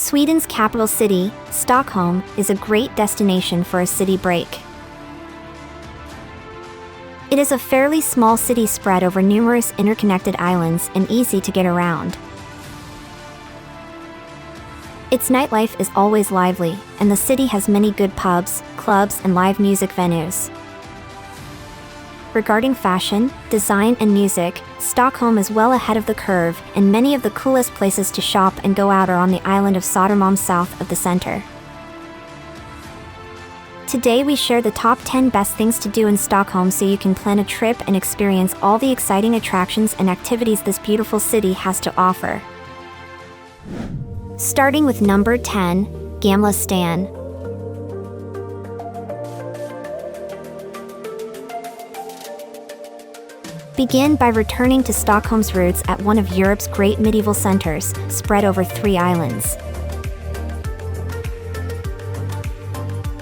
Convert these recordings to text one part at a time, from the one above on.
Sweden's capital city, Stockholm, is a great destination for a city break. It is a fairly small city spread over numerous interconnected islands and easy to get around. Its nightlife is always lively, and the city has many good pubs, clubs, and live music venues. Regarding fashion, design, and music, Stockholm is well ahead of the curve, and many of the coolest places to shop and go out are on the island of Södermalm south of the center. Today we share the top 10 best things to do in Stockholm so you can plan a trip and experience all the exciting attractions and activities this beautiful city has to offer. Starting with number 10, Gamla Stan. Begin by returning to Stockholm's roots at one of Europe's great medieval centers, spread over 3 islands.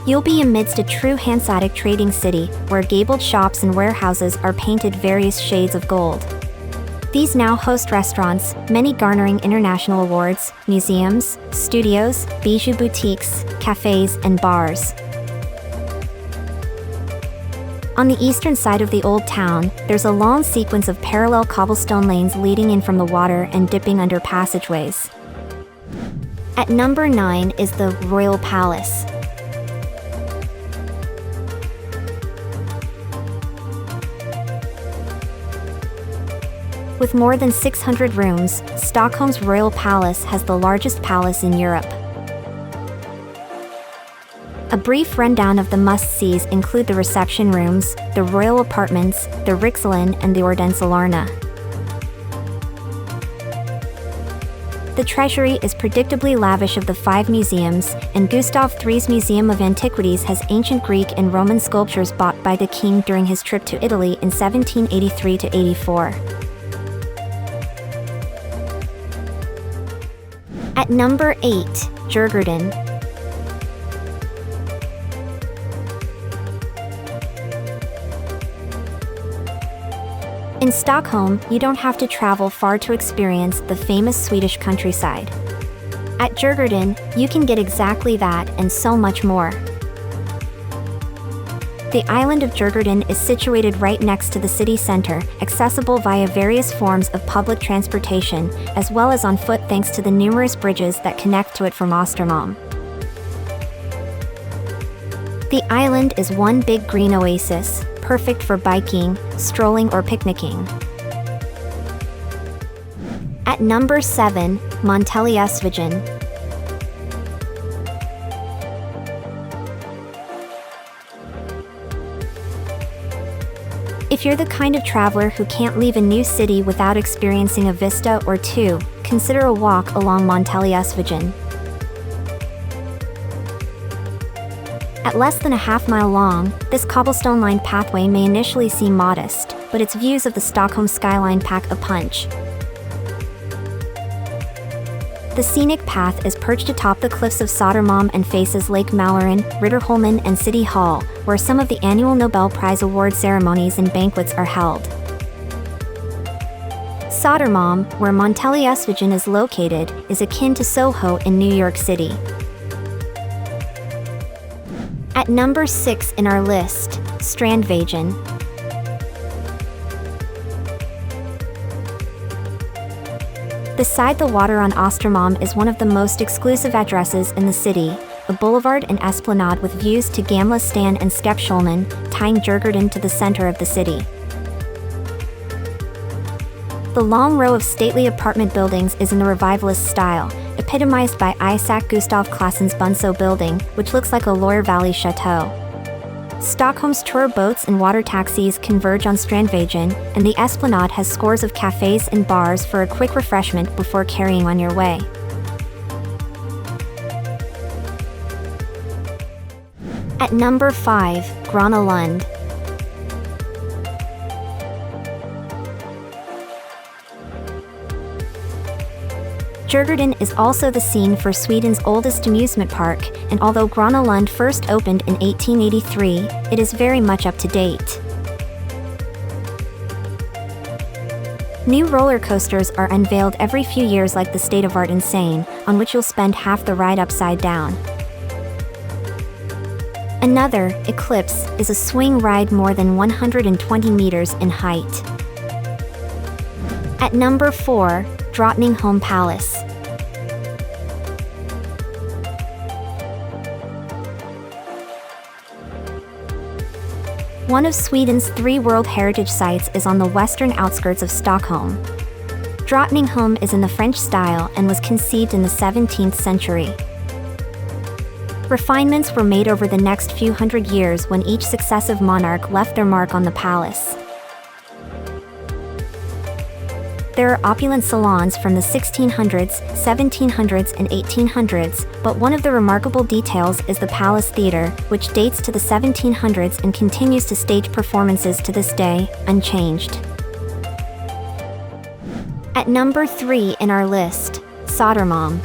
You'll be amidst a true Hanseatic trading city, where gabled shops and warehouses are painted various shades of gold. These now host restaurants, many garnering international awards, museums, studios, bijou boutiques, cafes, and bars. On the eastern side of the old town, there's a long sequence of parallel cobblestone lanes leading in from the water and dipping under passageways. At number 9 is the Royal Palace. With more than 600 rooms, Stockholm's Royal Palace has the largest palace in Europe. A brief rundown of the must-sees include the reception rooms, the royal apartments, the Riksdagen, and the Ordensalarna. The treasury is predictably lavish of the 5 museums, and Gustav III's Museum of Antiquities has ancient Greek and Roman sculptures bought by the king during his trip to Italy in 1783-84. At number 8, Djurgården. In Stockholm, you don't have to travel far to experience the famous Swedish countryside. At Djurgården, you can get exactly that and so much more. The island of Djurgården is situated right next to the city center, accessible via various forms of public transportation, as well as on foot thanks to the numerous bridges that connect to it from Östermalm. The island is one big green oasis, perfect for biking, strolling, or picnicking. At number 7, Monteliusvagen. If you're the kind of traveler who can't leave a new city without experiencing a vista or two, consider a walk along Monteliusvagen. At less than a half-mile long, this cobblestone-lined pathway may initially seem modest, but its views of the Stockholm skyline pack a punch. The scenic path is perched atop the cliffs of Södermalm and faces Lake Mälaren, Riddarholmen, and City Hall, where some of the annual Nobel Prize award ceremonies and banquets are held. Södermalm, where Monteliusvagen is located, is akin to Soho in New York City. At number 6 in our list, Strandvägen. Beside the water on Östermalm is one of the most exclusive addresses in the city, a boulevard and esplanade with views to Gamla Stan and Skeppsholmen, tying Djurgården to the center of the city. The long row of stately apartment buildings is in the revivalist style, epitomized by Isaac Gustav Klassen's Bunso building, which looks like a Loire Valley chateau. Stockholm's tour boats and water taxis converge on Strandvägen, and the esplanade has scores of cafes and bars for a quick refreshment before carrying on your way. At number 5, Gröna Lund. Djurgården is also the scene for Sweden's oldest amusement park, and although Gröna Lund first opened in 1883, it is very much up to date. New roller coasters are unveiled every few years like the state-of-art Insane, on which you'll spend half the ride upside down. Another, Eclipse, is a swing ride more than 120 meters in height. At number 4, Drottningholm Palace. One of Sweden's 3 World Heritage Sites is on the western outskirts of Stockholm. Drottningholm is in the French style and was conceived in the 17th century. Refinements were made over the next few hundred years when each successive monarch left their mark on the palace. There are opulent salons from the 1600s, 1700s, and 1800s, but one of the remarkable details is the Palace Theatre, which dates to the 1700s and continues to stage performances to this day, unchanged. At number 3 in our list, Södermalm.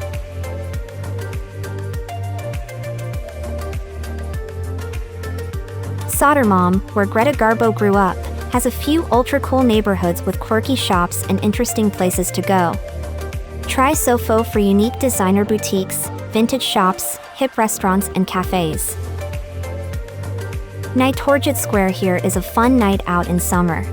Södermalm, where Greta Garbo grew up, has a few ultra-cool neighborhoods with quirky shops and interesting places to go. Try Sofo for unique designer boutiques, vintage shops, hip restaurants, and cafes. Nytorget Square here is a fun night out in summer.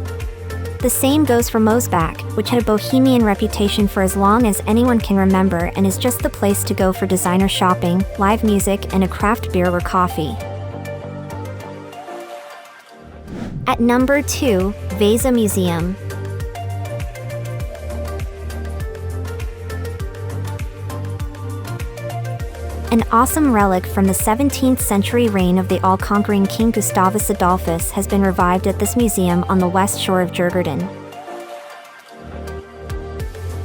The same goes for Mosback, which had a bohemian reputation for as long as anyone can remember and is just the place to go for designer shopping, live music, and a craft beer or coffee. At number 2, Vasa Museum. An awesome relic from the 17th century reign of the all-conquering King Gustavus Adolphus has been revived at this museum on the west shore of Djurgården.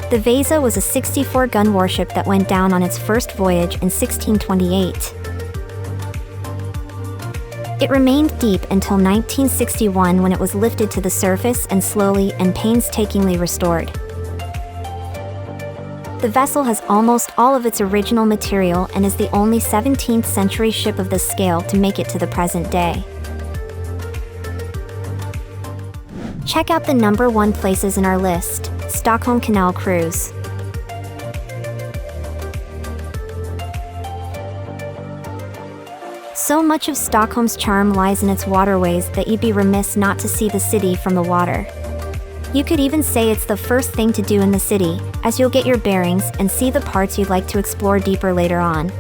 The Vasa was a 64-gun warship that went down on its first voyage in 1628. It remained deep until 1961 when it was lifted to the surface and slowly and painstakingly restored. The vessel has almost all of its original material and is the only 17th century ship of this scale to make it to the present day. Check out the number 1 places in our list, Stockholm Canal Cruise. So much of Stockholm's charm lies in its waterways that you'd be remiss not to see the city from the water. You could even say it's the first thing to do in the city, as you'll get your bearings and see the parts you'd like to explore deeper later on.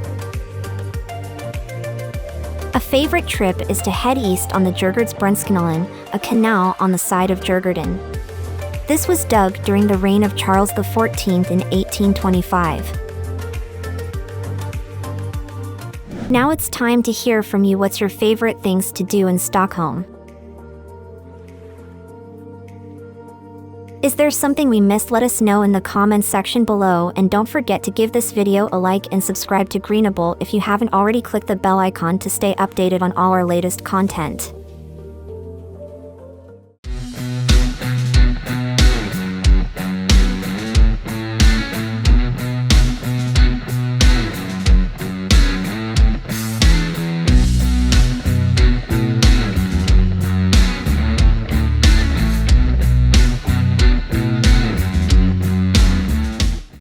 A favorite trip is to head east on the Djurgårdsbrunskanalen, a canal on the side of Djurgården. This was dug during the reign of Charles XIV in 1825. Now it's time to hear from you. What's your favorite things to do in Stockholm? Is there something we missed? Let us know in the comments section below, and don't forget to give this video a like and subscribe to Greenable if you haven't already. Click the bell icon to stay updated on all our latest content.